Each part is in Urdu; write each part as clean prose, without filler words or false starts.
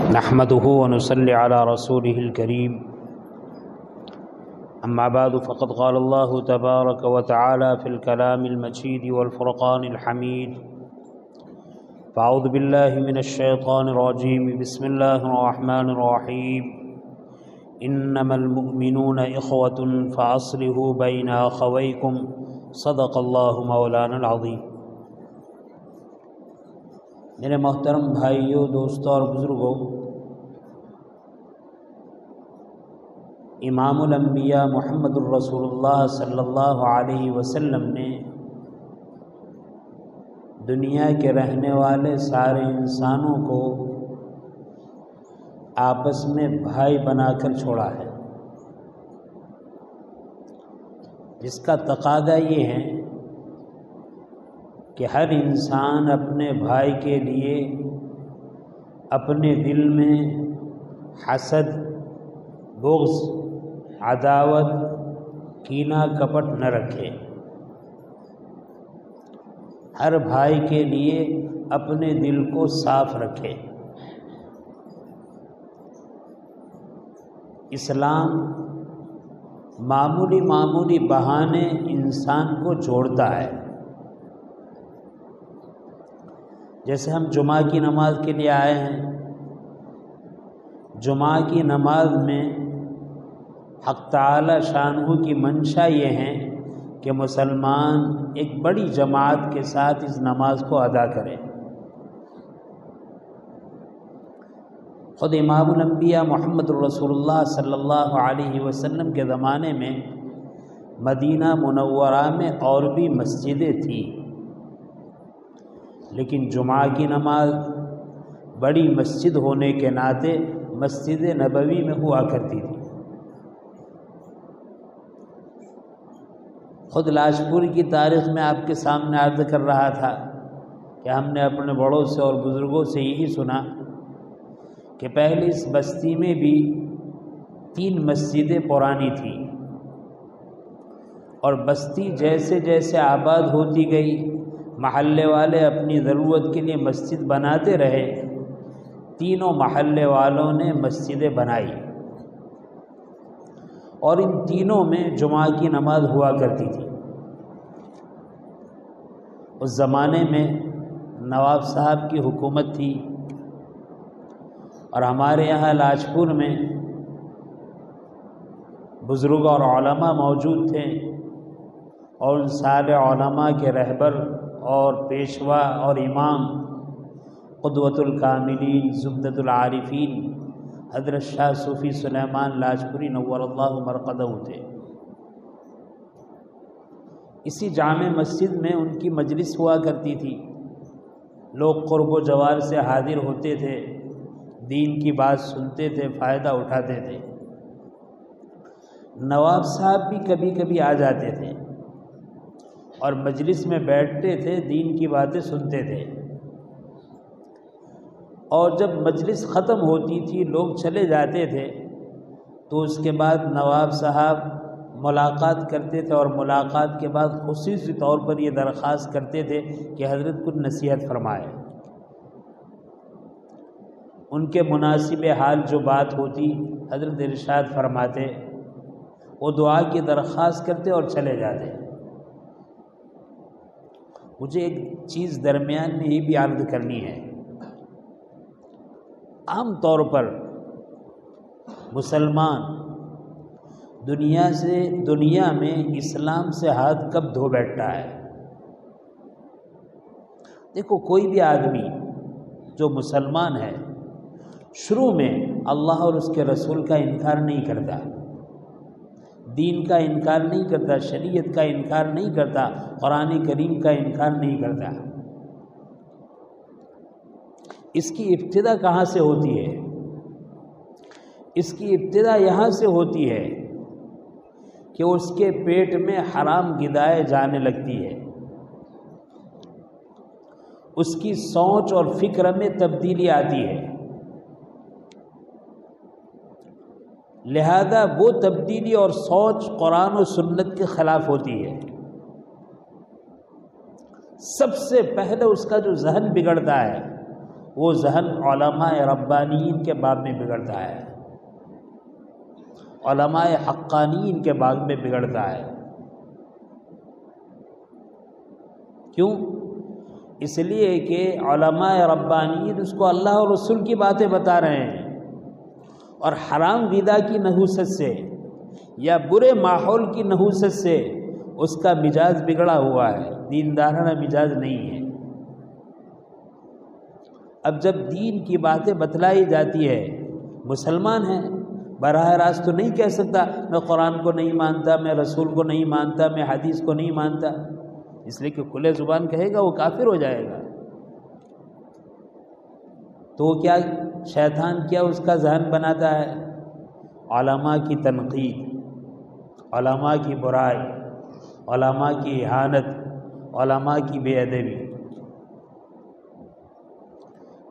نحمده ونصلي على رسوله الكريم أما بعد فقد قال الله تبارك وتعالى في الكلام المجيد والفرقان الحميد فأعوذ بالله من الشيطان الرجيم بسم الله الرحمن الرحيم إنما المؤمنون إخوة فأصلحوا بين أخويكم صدق الله مولانا العظيم۔ میرے محترم بھائیوں، دوستوں اور بزرگوں، امام الانبیاء محمد الرسول اللہ صلی اللہ علیہ وسلم نے دنیا کے رہنے والے سارے انسانوں کو آپس میں بھائی بنا کر چھوڑا ہے، جس کا تقاضا یہ ہے کہ ہر انسان اپنے بھائی کے لیے اپنے دل میں حسد، بغض، عداوت، کینہ کپٹ نہ رکھے۔ ہر بھائی کے لیے اپنے دل کو صاف رکھے۔ اسلام معمولی بہانے انسان کو جوڑتا ہے۔ جیسے ہم جمعہ کی نماز کے لیے آئے ہیں، جمعہ کی نماز میں حق تعالی شانہ کی منشا یہ ہے کہ مسلمان ایک بڑی جماعت کے ساتھ اس نماز کو ادا کرے۔ خود امام الانبیاء محمد الرسول اللہ صلی اللہ علیہ وسلم کے زمانے میں مدینہ منورہ میں اور بھی مسجدیں تھیں، لیکن جمعہ کی نماز بڑی مسجد ہونے کے ناطے مسجد نبوی میں ہوا کرتی تھی۔ خود لاجپور کی تاریخ میں آپ کے سامنے عرض کر رہا تھا کہ ہم نے اپنے بڑوں سے اور بزرگوں سے یہی سنا کہ پہلے اس بستی میں بھی 3 مسجدیں پرانی تھیں، اور بستی جیسے جیسے آباد ہوتی گئی، محلے والے اپنی ضرورت کے لیے مسجد بناتے رہے، تینوں محلے والوں نے مسجدیں بنائی، اور ان تینوں میں جمعہ کی نماز ہوا کرتی تھی۔ اس زمانے میں نواب صاحب کی حکومت تھی، اور ہمارے یہاں لاجپور میں بزرگ اور علماء موجود تھے، اور ان سارے علماء کے رہبر اور پیشوا اور امام قدوۃ الکاملین زبدۃ العارفین حضرت شاہ صوفی سلیمان لاجپوری نور اللہ مرقدہ تھے۔ اسی جامع مسجد میں ان کی مجلس ہوا کرتی تھی، لوگ قرب و جوار سے حاضر ہوتے تھے، دین کی بات سنتے تھے، فائدہ اٹھاتے تھے۔ نواب صاحب بھی کبھی کبھی آ جاتے تھے اور مجلس میں بیٹھتے تھے، دین کی باتیں سنتے تھے، اور جب مجلس ختم ہوتی تھی، لوگ چلے جاتے تھے، تو اس کے بعد نواب صاحب ملاقات کرتے تھے، اور ملاقات کے بعد خصوصی طور پر یہ درخواست کرتے تھے کہ حضرت کچھ نصیحت فرمائے۔ ان کے مناسب حال جو بات ہوتی حضرت ارشاد فرماتے، وہ دعا کی درخواست کرتے اور چلے جاتے۔ مجھے ایک چیز درمیان میں یہ بھی عرض کرنی ہے، عام طور پر مسلمان دنیا میں اسلام سے ہاتھ کب دھو بیٹھتا ہے؟ دیکھو، کوئی بھی آدمی جو مسلمان ہے شروع میں اللہ اور اس کے رسول کا انکار نہیں کرتا، دین کا انکار نہیں کرتا، شریعت کا انکار نہیں کرتا، قرآن کریم کا انکار نہیں کرتا۔ اس کی ابتدا کہاں سے ہوتی ہے؟ اس کی ابتدا یہاں سے ہوتی ہے کہ اس کے پیٹ میں حرام غذائیں جانے لگتی ہے، اس کی سوچ اور فکر میں تبدیلی آتی ہے، لہذا وہ تبدیلی اور سوچ قرآن و سنت کے خلاف ہوتی ہے۔ سب سے پہلے اس کا جو ذہن بگڑتا ہے وہ ذہن علماء ربانیین کے باب میں بگڑتا ہے، علماء حقانیین کے باب میں بگڑتا ہے۔ کیوں؟ اس لیے کہ علماء ربانیین اس کو اللہ اور رسول کی باتیں بتا رہے ہیں، اور حرام غذا کی نحوست سے یا برے ماحول کی نحوست سے اس کا مزاج بگڑا ہوا ہے، دیندارانہ مزاج نہیں ہے۔ اب جب دین کی باتیں بتلائی جاتی ہے، مسلمان ہیں، براہ راست تو نہیں کہہ سکتا میں قرآن کو نہیں مانتا، میں رسول کو نہیں مانتا، میں حدیث کو نہیں مانتا، اس لیے کہ کھلے زبان کہے گا وہ کافر ہو جائے گا۔ تو کیا شیطان کیا اس کا ذہن بناتا ہے؟ علماء کی تنقید، علماء کی برائی، علماء کی اہانت، علماء کی بے ادبی۔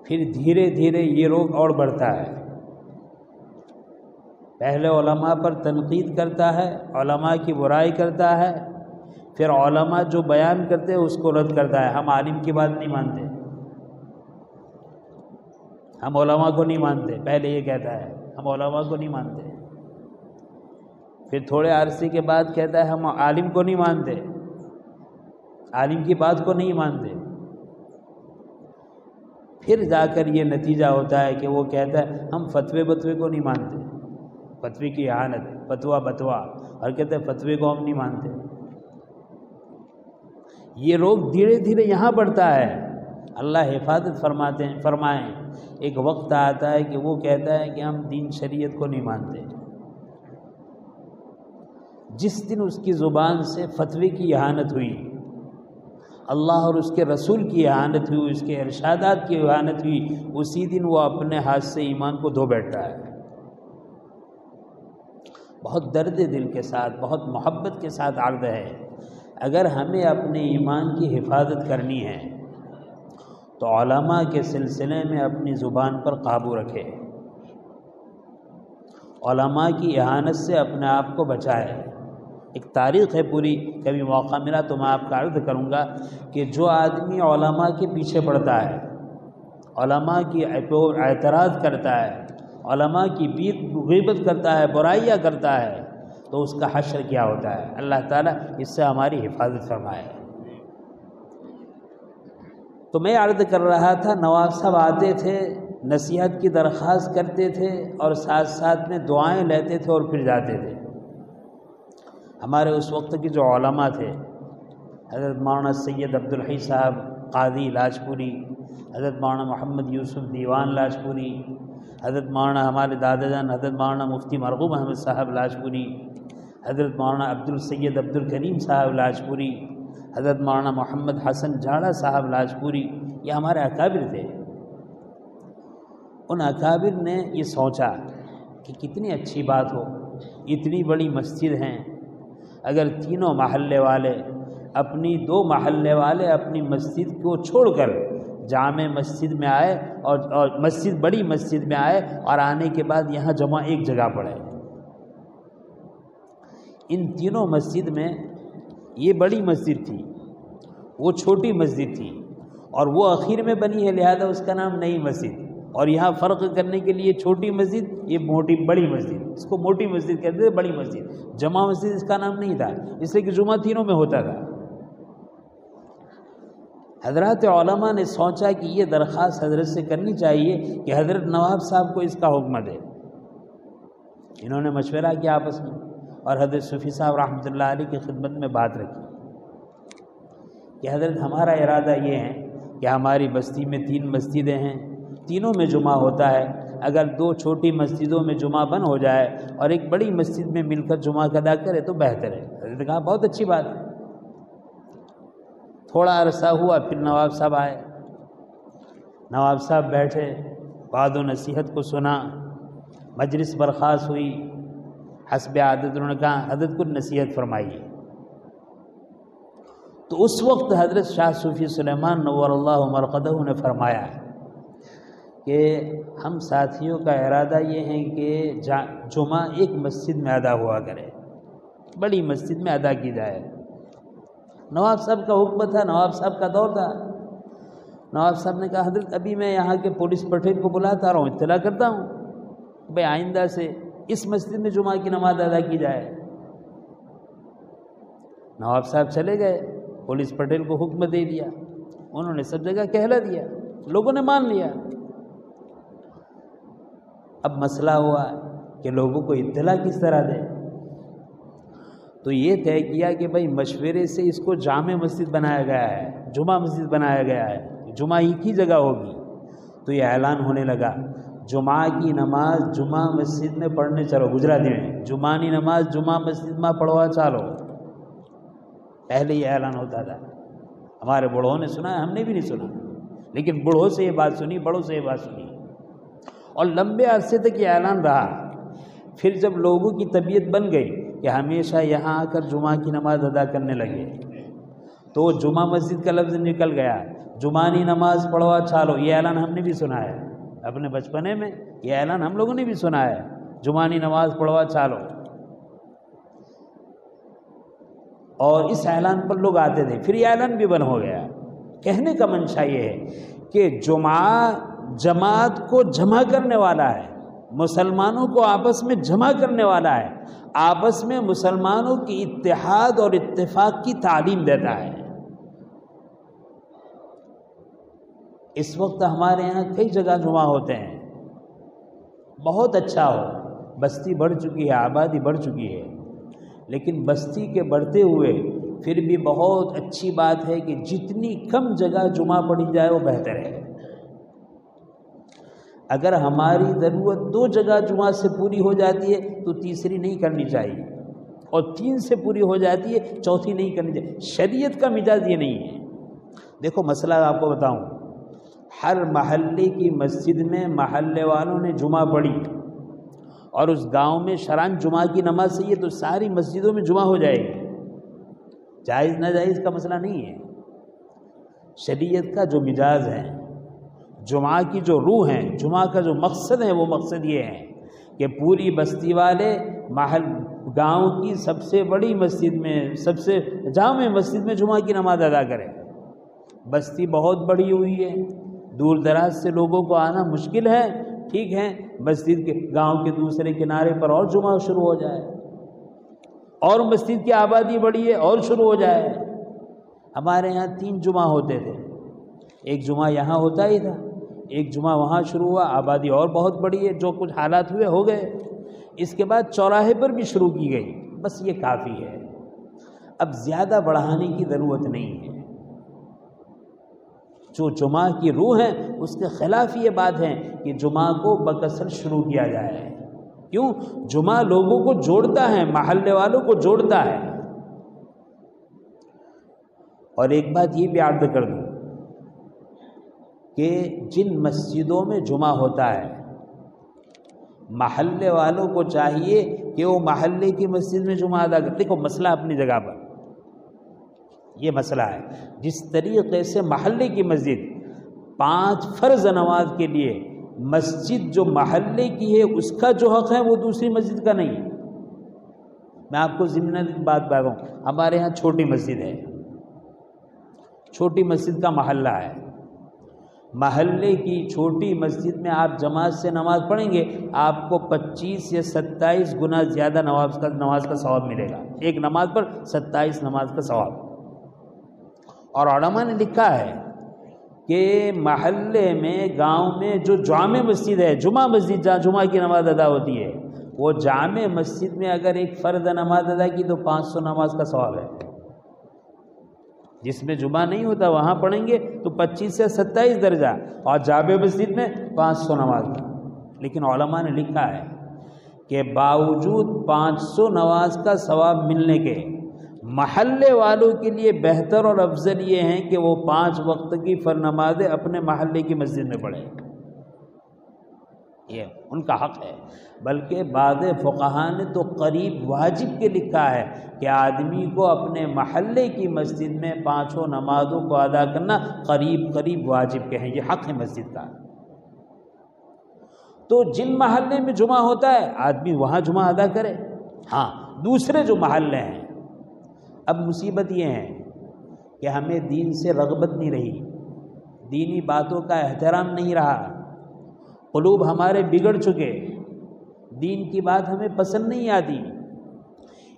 پھر دھیرے دھیرے یہ روگ اور بڑھتا ہے، پہلے علماء پر تنقید کرتا ہے، علماء کی برائی کرتا ہے، پھر علماء جو بیان کرتے ہیں اس کو رد کرتا ہے۔ ہم عالم کی بات نہیں مانتے، ہم علماء کو نہیں مانتے، پہلے یہ کہتا ہے ہم علماء کو نہیں مانتے، پھر تھوڑے عرصے کے بعد کہتا ہے ہم عالم کو نہیں مانتے، عالم کی بات کو نہیں مانتے۔ پھر جا کر یہ نتیجہ ہوتا ہے کہ وہ کہتا ہے ہم فتوے بتوے کو نہیں مانتے، فتوے کی اہانت، فتویٰ بتوا، اور کہتے ہیں فتوے کو ہم نہیں مانتے۔ یہ روگ دھیرے دھیرے یہاں بڑھتا ہے۔ اللہ حفاظت فرمائیں، ایک وقت آتا ہے کہ وہ کہتا ہے کہ ہم دین شریعت کو نہیں مانتے۔ جس دن اس کی زبان سے فتوے کی اہانت ہوئی، اللہ اور اس کے رسول کی اہانت ہوئی، اس کے ارشادات کی اہانت ہوئی، اسی دن وہ اپنے ہاتھ سے ایمان کو دھو بیٹھتا ہے۔ بہت درد دل کے ساتھ، بہت محبت کے ساتھ عرض ہے، اگر ہمیں اپنے ایمان کی حفاظت کرنی ہے تو علماء کے سلسلے میں اپنی زبان پر قابو رکھے، علماء کی اہانت سے اپنے آپ کو بچائے۔ ایک تاریخ ہے پوری، کبھی موقع ملا تو میں آپ کا عرض کروں گا کہ جو آدمی علماء کے پیچھے پڑتا ہے، علماء کی اعتراض کرتا ہے، علماء کی غیبت کرتا ہے، برائیاں کرتا ہے، تو اس کا حشر کیا ہوتا ہے؟ اللہ تعالیٰ اس سے ہماری حفاظت فرمائے۔ تو میں عرض کر رہا تھا، نواب صاحب آتے تھے، نصیحت کی درخواست کرتے تھے اور ساتھ ساتھ میں دعائیں لیتے تھے اور پھر جاتے تھے۔ ہمارے اس وقت کے جو علماء تھے، حضرت مولانا سید عبدالحی صاحب قاضی لاجپوری، حضرت مولانا محمد یوسف دیوان لاجپوری، حضرت مولانا ہمارے دادا جان حضرت مولانا مفتی مرغوب احمد صاحب لاجپوری، حضرت مولانا عبدالسید عبدالکریم صاحب لاجپوری، حضرت مولانا محمد حسن جاڑا صاحب لاجپوری، یہ ہمارے اکابر تھے۔ ان اکابر نے یہ سوچا کہ کتنی اچھی بات ہو، اتنی بڑی مسجد ہیں، اگر تینوں محلے والے اپنی 2 محلے والے اپنی مسجد کو چھوڑ کر جامع مسجد میں آئے اور مسجد بڑی مسجد میں آئے اور آنے کے بعد یہاں جمع ایک جگہ پڑے۔ ان تینوں مسجد میں یہ بڑی مسجد تھی، وہ چھوٹی مسجد تھی، اور وہ اخیر میں بنی ہے، لہذا اس کا نام نئی مسجد، اور یہاں فرق کرنے کے لیے چھوٹی مسجد، یہ بڑی مسجد، اس کو موٹی مسجد کہتے تھے، بڑی مسجد، جمع مسجد اس کا نام نہیں تھا، اس لیے کہ جمعہ تینوں میں ہوتا تھا۔ حضرات علماء نے سوچا کہ یہ درخواست حضرت سے کرنی چاہیے کہ حضرت نواب صاحب کو اس کا حکم دے۔ انہوں نے مشورہ کیا آپس میں، اور حضرت صوفی صاحب رحمۃ اللہ علیہ کی خدمت میں بات رکھی کہ حضرت ہمارا ارادہ یہ ہے کہ ہماری بستی میں 3 مسجدیں ہیں، تینوں میں جمعہ ہوتا ہے، اگر 2 چھوٹی مسجدوں میں جمعہ بند ہو جائے اور ایک بڑی مسجد میں مل کر جمعہ ادا کرے تو بہتر ہے۔ حضرت نے کہا بہت اچھی بات ہے۔ تھوڑا عرصہ ہوا، پھر نواب صاحب آئے، نواب صاحب بیٹھے، وعظ و نصیحت کو سنا، مجلس برخاست ہوئی، حسب عادت انہوں نے کہا حضرت کو نصیحت فرمائیے۔ تو اس وقت حضرت شاہ صوفی سلیمان نور اللہ مرقدہ نے فرمایا کہ ہم ساتھیوں کا ارادہ یہ ہے کہ جمعہ ایک مسجد میں ادا ہوا کرے، بڑی مسجد میں ادا کی جائے۔ نواب صاحب کا حکم تھا، نواب صاحب کا دور تھا، نواب صاحب نے کہا حضرت ابھی میں یہاں کے پولیس پٹھین کو بلاتا رہا ہوں، اطلاع کرتا ہوں بھائی آئندہ سے اس مسجد میں جمعہ کی نماز ادا کی جائے۔ نواب صاحب چلے گئے، پولیس پٹھین کو حکم دے دیا، انہوں نے سب جگہ کہلا دیا، لوگوں نے مان لیا۔ اب مسئلہ ہوا کہ لوگوں کو اطلاع کس طرح دیں، تو یہ طے کیا کہ بھائی مشورے سے اس کو جامع مسجد بنایا گیا ہے، جمعہ مسجد بنایا گیا ہے، جمعہ ہی کی جگہ ہوگی۔ تو یہ اعلان ہونے لگا جمعہ کی نماز جمعہ مسجد میں پڑھنے چلو، گجراتی میں جمعانی نماز جمعہ مسجد میں پڑھوا چالو۔ پہلے یہ اعلان ہوتا تھا، ہمارے بڑوں نے سنا ہے، ہم نے بھی نہیں سنا، لیکن بڑوں سے یہ بات سنی، بڑوں سے یہ بات سنی، اور لمبے عرصے تک یہ اعلان رہا۔ پھر جب لوگوں کی طبیعت بن گئی کہ ہمیشہ یہاں آ کر جمعہ کی نماز ادا کرنے لگے، تو جمعہ مسجد کا لفظ نکل گیا، جمعانی نماز پڑھوا چالو۔ یہ اعلان ہم نے بھی سنا ہے اپنے بچپنے میں، یہ اعلان ہم لوگوں نے بھی سنا ہے، جمعانی نماز پڑھوا چالو، اور اس اعلان پر لوگ آتے تھے۔ پھر یہ اعلان بھی بند ہو گیا۔ کہنے کا منشا یہ ہے کہ جمعہ جماعت کو جمع کرنے والا ہے، مسلمانوں کو آپس میں جمع کرنے والا ہے، آپس میں مسلمانوں کی اتحاد اور اتفاق کی تعلیم دیتا ہے۔ اس وقت ہمارے یہاں کئی جگہ جمعہ ہوتے ہیں، بہت اچھا ہو، بستی بڑھ چکی ہے، آبادی بڑھ چکی ہے، لیکن بستی کے بڑھتے ہوئے پھر بھی بہت اچھی بات ہے کہ جتنی کم جگہ جمعہ پڑھی جائے وہ بہتر ہے۔ اگر ہماری ضرورت 2 جگہ جمعہ سے پوری ہو جاتی ہے تو تیسری نہیں کرنی چاہیے، اور 3 سے پوری ہو جاتی ہے چوتھی نہیں کرنی چاہیے۔ شریعت کا مزاج یہ نہیں ہے۔ دیکھو مسئلہ آپ کو بتاؤں، ہر محلے کی مسجد میں محلے والوں نے جمعہ پڑھی اور اس گاؤں میں شرعاً جمعہ کی نماز صحیح ہے تو ساری مسجدوں میں جمعہ ہو جائے گی، جائز ناجائز کا مسئلہ نہیں ہے۔ شریعت کا جو مزاج ہے، جمعہ کی جو روح ہے، جمعہ کا جو مقصد ہے، وہ مقصد یہ ہے کہ پوری بستی والے گاؤں کی سب سے بڑی مسجد میں، سب سے جامع مسجد میں جمعہ کی نماز ادا کریں۔ بستی بہت بڑی ہوئی ہے، دور دراز سے لوگوں کو آنا مشکل ہے، ٹھیک ہے، مسجد کے گاؤں کے دوسرے کنارے پر اور جمعہ شروع ہو جائے، اور مسجد کی آبادی بڑی ہے اور شروع ہو جائے۔ ہمارے یہاں 3 جمعہ ہوتے تھے، ایک جمعہ یہاں ہوتا ہی تھا، ایک جمعہ وہاں شروع ہوا، آبادی اور بہت بڑی ہے، جو کچھ حالات ہوئے ہو گئے۔ اس کے بعد چوراہے پر بھی شروع کی گئی، بس یہ کافی ہے، اب زیادہ بڑھانے کی ضرورت نہیں ہے۔ جو جمعہ کی روح ہے اس کے خلاف یہ بات ہے کہ جمعہ کو بکثرت شروع کیا جائے۔ کیوں؟ جمعہ لوگوں کو جوڑتا ہے، محلے والوں کو جوڑتا ہے۔ اور ایک بات یہ بھی عرض کر دوں کہ جن مسجدوں میں جمعہ ہوتا ہے، محلے والوں کو چاہیے کہ وہ محلے کی مسجد میں جمعہ ادا کریں۔ دیکھو مسئلہ اپنی جگہ پر، یہ مسئلہ ہے، جس طریقے سے محلے کی مسجد 5 فرض نماز کے لیے مسجد جو محلے کی ہے اس کا جو حق ہے وہ دوسری مسجد کا نہیں۔ میں آپ کو ضمناً بات بتا رہا ہوں، ہمارے ہاں چھوٹی مسجد ہے، چھوٹی مسجد کا محلہ ہے، محلے کی چھوٹی مسجد میں آپ جماعت سے نماز پڑھیں گے، آپ کو 25 یا 27 گنا زیادہ نماز کا ثواب ملے گا، ایک نماز پر 27 نماز کا ثواب۔ اور علماء نے لکھا ہے کہ محلے میں، گاؤں میں جو جامع مسجد ہے، جمعہ مسجد جہاں جمعہ کی نماز ادا ہوتی ہے، وہ جامع مسجد میں اگر ایک فرض نماز ادا کی تو 500 نماز کا ثواب ہے۔ جس میں جمعہ نہیں ہوتا وہاں پڑھیں گے تو 25 سے 27 درجہ، اور جامع مسجد میں 500 نماز کا۔ لیکن علماء نے لکھا ہے کہ باوجود 500 نماز کا ثواب ملنے کے، محلے والوں کے لیے بہتر اور افضل یہ ہیں کہ وہ 5 وقت کی فرض نمازیں اپنے محلے کی مسجد میں پڑھیں، یہ ان کا حق ہے۔ بلکہ بعض فقہاء نے تو قریب واجب کے لکھا ہے کہ آدمی کو اپنے محلے کی مسجد میں 5 نمازوں کو ادا کرنا قریب واجب کے ہیں، یہ حق ہے مسجد کا۔ تو جن محلے میں جمعہ ہوتا ہے آدمی وہاں جمعہ ادا کرے۔ ہاں دوسرے جو محلے ہیں، اب مصیبت یہ ہے کہ ہمیں دین سے رغبت نہیں رہی، دینی باتوں کا احترام نہیں رہا، قلوب ہمارے بگڑ چکے، دین کی بات ہمیں پسند نہیں آتی۔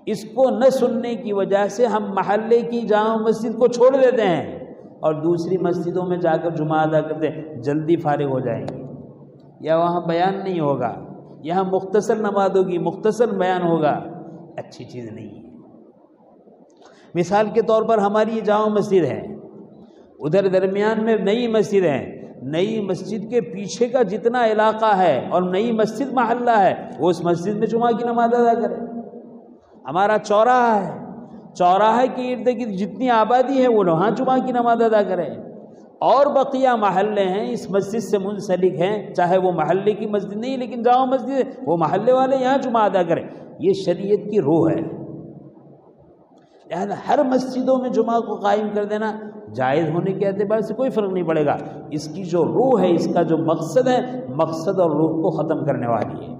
اس کو نہ سننے کی وجہ سے ہم محلے کی جامع مسجد کو چھوڑ دیتے ہیں اور دوسری مسجدوں میں جا کر جمعہ ادا کرتے ہیں، جلدی فارغ ہو جائیں گے، یا وہاں بیان نہیں ہوگا، یہاں مختصر نماز ہوگی، مختصر بیان ہوگا، اچھی چیز نہیں ہے۔ مثال کے طور پر ہماری یہ جامع مسجد ہے، ادھر درمیان میں نئی مسجد ہے، نئی مسجد کے پیچھے کا جتنا علاقہ ہے اور نئی مسجد محلہ ہے وہ اس مسجد میں جمعہ کی نماز ادا کرے۔ ہمارا چوراہا ہے، چوراہے کے ارد گرد جتنی آبادی ہے وہ وہاں جمعہ کی نماز ادا کرے، اور بقیہ محلے ہیں اس مسجد سے منسلک ہیں، چاہے وہ محلے کی مسجد نہیں لیکن جامع مسجد ہے، وہ محلے والے یہاں جمعہ ادا کریں۔ یہ شریعت کی روح ہے، لہذا ہر مسجدوں میں جمعہ کو قائم کر دینا جائز ہونے کے اعتبار سے کوئی فرق نہیں پڑے گا، اس کی جو روح ہے، اس کا جو مقصد ہے، مقصد اور روح کو ختم کرنے والی ہے۔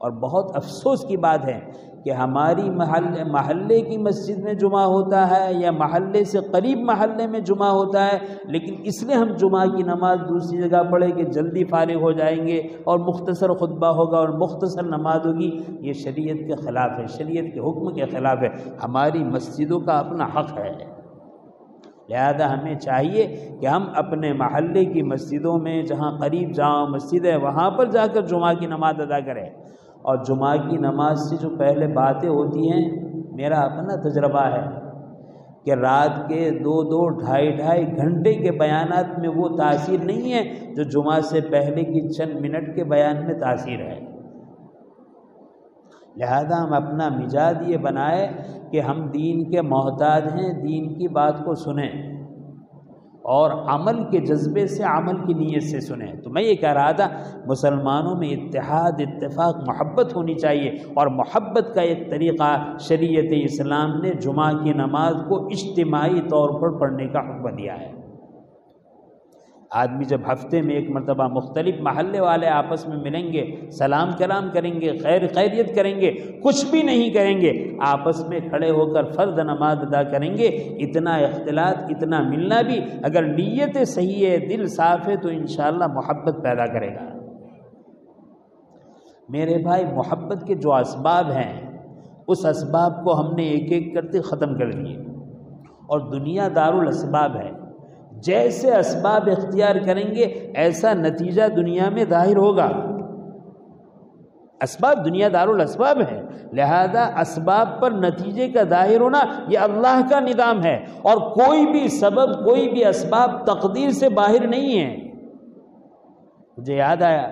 اور بہت افسوس کی بات ہے کہ ہماری محلے کی مسجد میں جمعہ ہوتا ہے یا محلے سے قریب محلے میں جمعہ ہوتا ہے، لیکن اس لیے ہم جمعہ کی نماز دوسری جگہ پڑھیں کہ جلدی فارغ ہو جائیں گے اور مختصر خطبہ ہوگا اور مختصر نماز ہوگی۔ یہ شریعت کے خلاف ہے، شریعت کے حکم کے خلاف ہے، ہماری مسجدوں کا اپنا حق ہے۔ لہذا ہمیں چاہیے کہ ہم اپنے محلے کی مسجدوں میں جہاں قریب جامع مسجد ہے وہاں پر جا کر جمعہ کی نماز ادا کریں۔ اور جمعہ کی نماز سے جو پہلے باتیں ہوتی ہیں، میرا اپنا تجربہ ہے کہ رات کے 2-2 ڈھائی گھنٹے کے بیانات میں وہ تاثیر نہیں ہے جو جمعہ سے پہلے کی چند منٹ کے بیان میں تاثیر ہے۔ لہذا ہم اپنا مزاج یہ بنائے کہ ہم دین کے محتاج ہیں، دین کی بات کو سنیں اور عمل کے جذبے سے، عمل کی نیت سے سنیں۔ تو میں یہ کہہ رہا تھا مسلمانوں میں اتحاد، اتفاق، محبت ہونی چاہیے، اور محبت کا ایک طریقہ شریعت اسلام نے جمعہ کی نماز کو اجتماعی طور پر پڑھنے کا حکم دیا ہے۔ آدمی جب ہفتے میں ایک مرتبہ مختلف محلے والے آپس میں ملیں گے، سلام کلام کریں گے، خیریت کریں گے، کچھ بھی نہیں کریں گے، آپس میں کھڑے ہو کر فرض نماز ادا کریں گے، اتنا اختلاط، اتنا ملنا بھی اگر نیت صحیح ہے، دل صاف ہے تو انشاءاللہ محبت پیدا کرے گا۔ میرے بھائی، محبت کے جو اسباب ہیں اس اسباب کو ہم نے ایک ایک کرتے ختم کر دیے، اور دنیا دارالاسباب ہے، جیسے اسباب اختیار کریں گے ایسا نتیجہ دنیا میں ظاہر ہوگا۔ اسباب دنیا دارالاسباب ہے، لہذا اسباب پر نتیجے کا ظاہر ہونا یہ اللہ کا نظام ہے، اور کوئی بھی سبب، کوئی بھی اسباب تقدیر سے باہر نہیں ہے۔ مجھے یاد آیا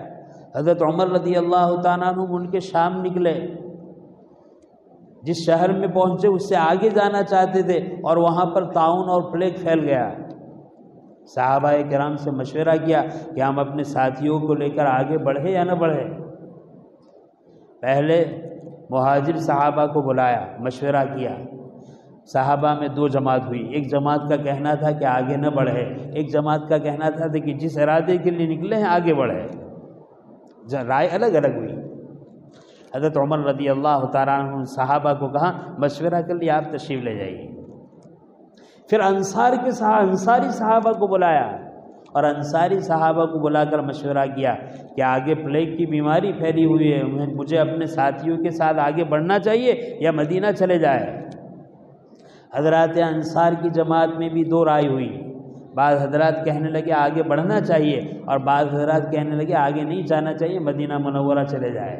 حضرت عمر رضی اللہ تعالیٰ عنہ ان کے شام نکلے، جس شہر میں پہنچے اس سے آگے جانا چاہتے تھے، اور وہاں پر طاعون اور پلیگ پھیل گیا۔ صحابہ کرام سے مشورہ کیا کہ ہم اپنے ساتھیوں کو لے کر آگے بڑھے یا نہ بڑھے۔ پہلے مہاجر صحابہ کو بلایا، مشورہ کیا، صحابہ میں 2 جماعت ہوئی، ایک جماعت کا کہنا تھا کہ آگے نہ بڑھے، ایک جماعت کا کہنا تھا کہ جس ارادے کے لیے نکلے ہیں آگے بڑھے، رائے الگ الگ ہوئی۔ حضرت عمر رضی اللہ تعالیٰ عنہ صحابہ کو کہا مشورہ کر لیا، آپ تشریف لے جائیے۔ پھر انصاری صحابہ کو بلایا، اور انصاری صحابہ کو بلا کر مشورہ کیا کہ آگے پلیگ کی بیماری پھیلی ہوئی ہے، مجھے اپنے ساتھیوں کے ساتھ آگے بڑھنا چاہیے یا مدینہ چلے جائے۔ حضرات انصار کی جماعت میں بھی 2 رائے ہوئی، بعض حضرات کہنے لگے آگے بڑھنا چاہیے، اور بعض حضرات کہنے لگے آگے نہیں جانا چاہیے، مدینہ منورہ چلے جائے۔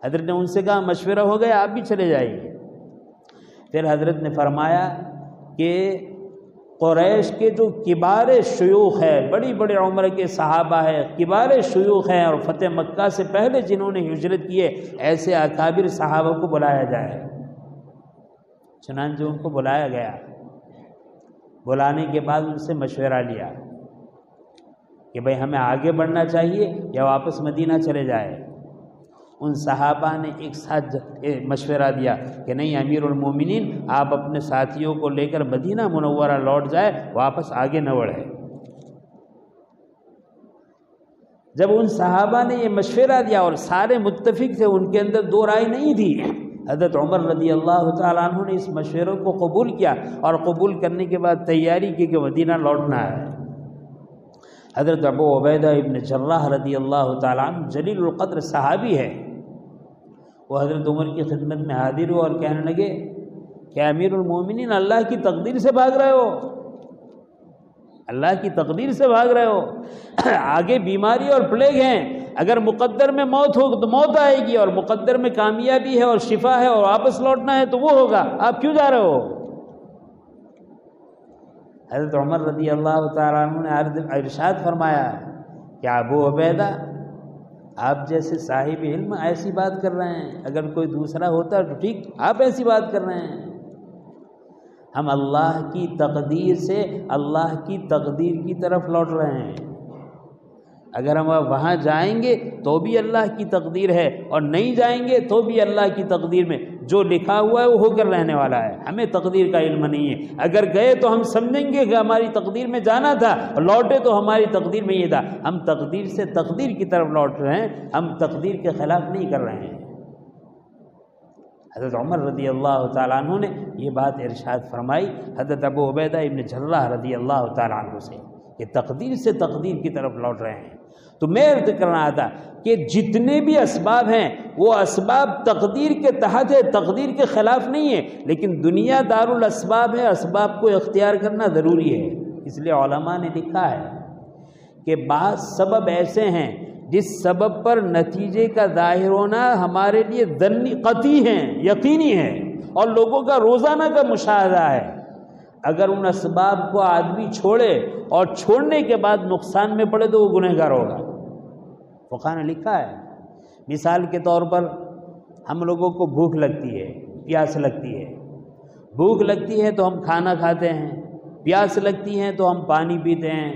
حضرت نے ان سے کہا مشورہ ہو گیا، آپ بھی چلے جائیے۔ پھر حضرت نے فرمایا کہ قریش کے جو کبار شیوخ ہے، بڑی بڑے عمر کے صحابہ ہیں، کبار شیوخ ہیں، اور فتح مکہ سے پہلے جنہوں نے ہجرت کی ہے، ایسے اکابر صحابہ کو بلایا جائے۔ چنانچہ ان کو بلایا گیا، بلانے کے بعد ان سے مشورہ لیا کہ بھئی ہمیں آگے بڑھنا چاہیے یا واپس مدینہ چلے جائے۔ ان صحابہ نے ایک ساتھ مشورہ دیا کہ نہیں امیر المومنین، آپ اپنے ساتھیوں کو لے کر مدینہ منورہ لوٹ جائے، واپس آگے نہ بڑھے۔ جب ان صحابہ نے یہ مشورہ دیا اور سارے متفق تھے، ان کے اندر 2 رائے نہیں تھی، حضرت عمر رضی اللہ تعالیٰ عنہ نے اس مشورے کو قبول کیا، اور قبول کرنے کے بعد تیاری کی کہ مدینہ لوٹنا ہے۔ حضرت ابو عبیدہ ابن جراح رضی اللہ تعالیٰ عنہ جلیل القدر صحابی ہے، وہ حضرت عمر کی خدمت میں حاضر ہو اور کہنے لگے کہ امیر المومنین اللہ کی تقدیر سے بھاگ رہے ہو، اللہ کی تقدیر سے بھاگ رہے ہو، آگے بیماری اور پلیگ ہیں، اگر مقدر میں موت ہو تو موت آئے گی، اور مقدر میں کامیابی ہے اور شفا ہے اور واپس لوٹنا ہے تو وہ ہوگا، آپ کیوں جا رہے ہو؟ حضرت عمر رضی اللہ تعالیٰ عنہ نے ارشاد فرمایا کہ ابو عبیدہ آپ جیسے صاحب علم ایسی بات کر رہے ہیں، اگر کوئی دوسرا ہوتا تو ٹھیک، آپ ایسی بات کر رہے ہیں، ہم اللہ کی تقدیر سے اللہ کی تقدیر کی طرف لوٹ رہے ہیں، اگر ہم وہاں جائیں گے تو بھی اللہ کی تقدیر ہے اور نہیں جائیں گے تو بھی اللہ کی تقدیر میں جو لکھا ہوا ہے وہ ہو کر رہنے والا ہے، ہمیں تقدیر کا علم نہیں ہے، اگر گئے تو ہم سمجھیں گے کہ ہماری تقدیر میں جانا تھا اور لوٹے تو ہماری تقدیر میں یہ تھا، ہم تقدیر سے تقدیر کی طرف لوٹ رہے ہیں، ہم تقدیر کے خلاف نہیں کر رہے ہیں۔ حضرت عمر رضی اللہ تعالیٰ عنہ نے یہ بات ارشاد فرمائی حضرت ابو عبیدہ ابن جراح رضی اللہ تعالیٰ عنہ سے کہ تقدیر سے تقدیر کی طرف لوٹ رہے ہیں۔ تو میں عرض کر رہا تھا کہ جتنے بھی اسباب ہیں وہ اسباب تقدیر کے تحت ہے، تقدیر کے خلاف نہیں ہے، لیکن دنیا دار الاسباب ہے، اسباب کو اختیار کرنا ضروری ہے۔ اس لیے علماء نے لکھا ہے کہ بعض سبب ایسے ہیں جس سبب پر نتیجے کا ظاہر ہونا ہمارے لیے قطعی ہیں، یقینی ہے، اور لوگوں کا روزانہ کا مشاہدہ ہے، اگر ان اسباب کو آدمی چھوڑے اور چھوڑنے کے بعد نقصان میں پڑے تو وہ گنہگار ہوگا۔ فقہ نے لکھا ہے، مثال کے طور پر ہم لوگوں کو بھوک لگتی ہے، پیاس لگتی ہے، بھوک لگتی ہے تو ہم کھانا کھاتے ہیں، پیاس لگتی ہے تو ہم پانی پیتے ہیں،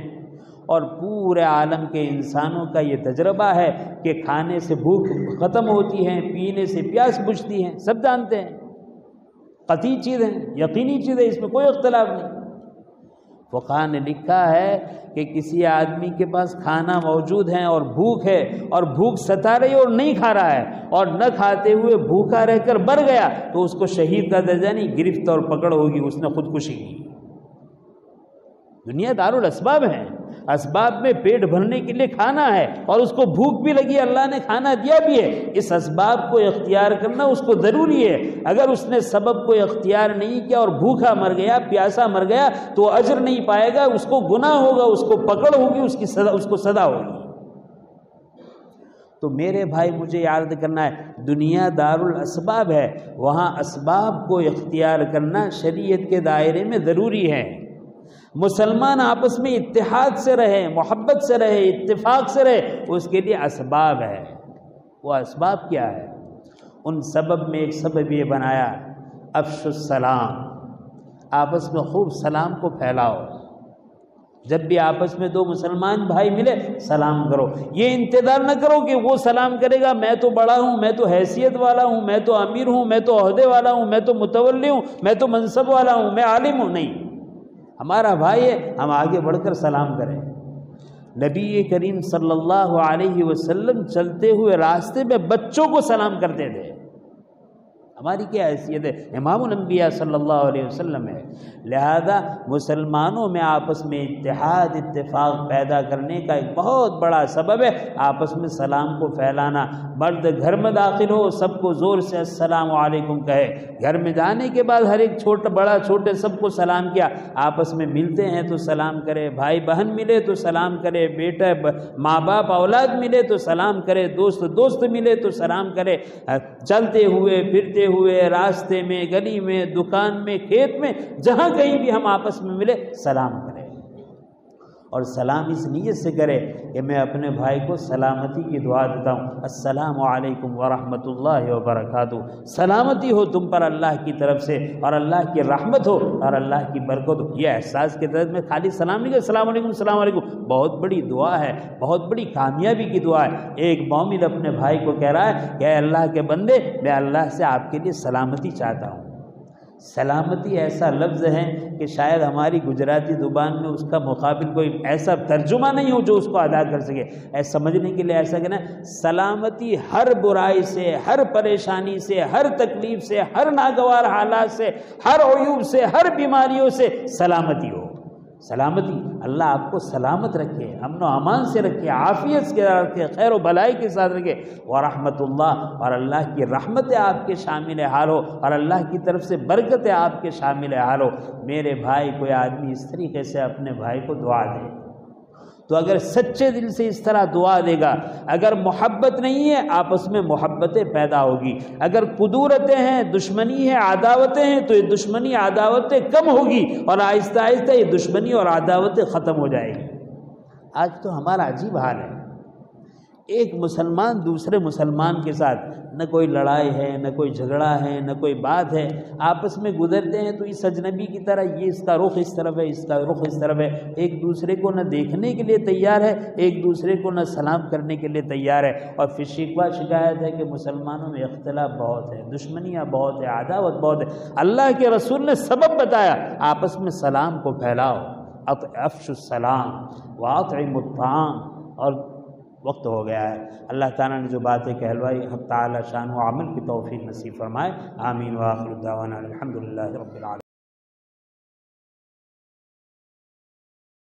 اور پورے عالم کے انسانوں کا یہ تجربہ ہے کہ کھانے سے بھوک ختم ہوتی ہے، پینے سے پیاس بجھتی ہے، سب جانتے ہیں، قطعی چیز ہے، یقینی چیز ہے، اس میں کوئی اختلاف نہیں۔ فقہ نے لکھا ہے کہ کسی آدمی کے پاس کھانا موجود ہے اور بھوک ہے اور بھوک ستا رہی اور نہیں کھا رہا ہے اور نہ کھاتے ہوئے بھوکا رہ کر مر گیا تو اس کو شہید کا درجہ نہیں، گرفت اور پکڑ ہوگی، اس نے خودکشی کی۔ دنیا دار الاسباب ہے، اسباب میں پیٹ بھرنے کے لیے کھانا ہے اور اس کو بھوک بھی لگی، اللہ نے کھانا دیا بھی ہے، اس اسباب کو اختیار کرنا اس کو ضروری ہے۔ اگر اس نے سبب کو اختیار نہیں کیا اور بھوکا مر گیا، پیاسا مر گیا تو اجر نہیں پائے گا، اس کو گناہ ہوگا، اس کو پکڑ ہوگی، اس کو سزا ہوگی۔ تو میرے بھائی مجھے یاد کرنا ہے دنیا دار الاسباب ہے، وہاں اسباب کو اختیار کرنا شریعت کے دائرے میں ضروری ہے۔ مسلمان آپس میں اتحاد سے رہے، محبت سے رہے، اتفاق سے رہے، اس کے لیے اسباب ہے۔ وہ اسباب کیا ہے؟ ان سبب میں ایک سبب یہ بنایا افشوا السلام، آپس میں خوب سلام کو پھیلاؤ، جب بھی آپس میں دو مسلمان بھائی ملے سلام کرو، یہ انتظار نہ کرو کہ وہ سلام کرے گا میں تو بڑا ہوں، میں تو حیثیت والا ہوں، میں تو امیر ہوں، میں تو عہدے والا ہوں، میں تو متولی ہوں، میں تو منصب والا ہوں، میں عالم ہوں، نہیں، ہمارا بھائی ہے، ہم آگے بڑھ کر سلام کریں۔ نبی کریم صلی اللہ علیہ وسلم چلتے ہوئے راستے میں بچوں کو سلام کرتے تھے، ہماری کیا حیثیت ہے؟ امام الانبیاء صلی اللہ علیہ وسلم ہے۔ لہذا مسلمانوں میں آپس میں اتحاد اتفاق پیدا کرنے کا ایک بہت بڑا سبب ہے آپس میں سلام کو پھیلانا۔ مرد گھر میں داخل ہو سب کو زور سے السلام علیکم کہے، گھر میں جانے کے بعد ہر ایک چھوٹا بڑا چھوٹے سب کو سلام کیا، آپس میں ملتے ہیں تو سلام کرے، بھائی بہن ملے تو سلام کرے، بیٹا ماں باپ اولاد ملے تو سلام کرے، دوست ملے تو سلام کرے، چلتے ہوئے پھرتے ہوئے راستے میں گلی میں دکان میں کھیت میں جہاں کہیں بھی ہم آپس میں ملے سلام کریں، اور سلام اس نیت سے کرے کہ میں اپنے بھائی کو سلامتی کی دعا دیتا ہوں، السلام علیکم ورحمۃ اللہ وبرکاتہ، سلامتی ہو تم پر اللہ کی طرف سے اور اللہ کی رحمت ہو اور اللہ کی برکت ہو۔ یہ احساس کے تحت میں خالی سلام نہیں کہ السلام علیکم السلام علیکم، بہت بڑی دعا ہے، بہت بڑی کامیابی کی دعا ہے۔ ایک مومن اپنے بھائی کو کہہ رہا ہے کہ اے اللہ کے بندے میں اللہ سے آپ کے لیے سلامتی چاہتا ہوں۔ سلامتی ایسا لفظ ہے کہ شاید ہماری گجراتی زبان میں اس کا مقابل کوئی ایسا ترجمہ نہیں ہو جو اس کو ادا کر سکے۔ ایسا سمجھنے کے لیے ایسا کہنا سلامتی ہر برائی سے، ہر پریشانی سے، ہر تکلیف سے، ہر ناگوار حالات سے، ہر عیوب سے، ہر بیماریوں سے سلامتی ہو۔ سلامتی، اللہ آپ کو سلامت رکھے، امن و امان سے رکھے، عافیت سے رکھے، خیر و بھلائی کے ساتھ رکھے۔ ورحمت اللہ، اور اللہ کی رحمتیں آپ کے شامل حال ہو، اور اللہ کی طرف سے برکتیں آپ کے شامل حال ہو۔ میرے بھائی، کوئی آدمی اس طریقے سے اپنے بھائی کو دعا دے تو اگر سچے دل سے اس طرح دعا دے گا، اگر محبت نہیں ہے آپس میں محبتیں پیدا ہوگی، اگر قدورتیں ہیں، دشمنی ہے، عداوتیں ہیں، تو یہ دشمنی عداوتیں کم ہوگی اور آہستہ آہستہ یہ دشمنی اور عداوتیں ختم ہو جائیں گی۔ آج تو ہمارا عجیب حال ہے، ایک مسلمان دوسرے مسلمان کے ساتھ نہ کوئی لڑائی ہے، نہ کوئی جھگڑا ہے، نہ کوئی بات ہے، آپس میں گزرتے ہیں تو اس اجنبی کی طرح، یہ اس کا رخ اس طرف ہے، اس کا رخ اس طرف ہے، ایک دوسرے کو نہ دیکھنے کے لیے تیار ہے، ایک دوسرے کو نہ سلام کرنے کے لیے تیار ہے، اور پھر شکوہ شکایت ہے کہ مسلمانوں میں اختلاف بہت ہے، دشمنیاں بہت ہے، عداوت بہت ہے۔ اللہ کے رسول نے سبب بتایا، آپس میں سلام کو پھیلاؤ، افشوا السلام واطعموا الطعام، اور وقت ہو گیا ہے۔ اللہ تعالیٰ نے جو باتیں کہلوائی، حق تعالیٰ شان و عمل کی توفیق نصیب فرمائے۔ آمین، وآخر دعوانا الحمدللہ رب العالمین۔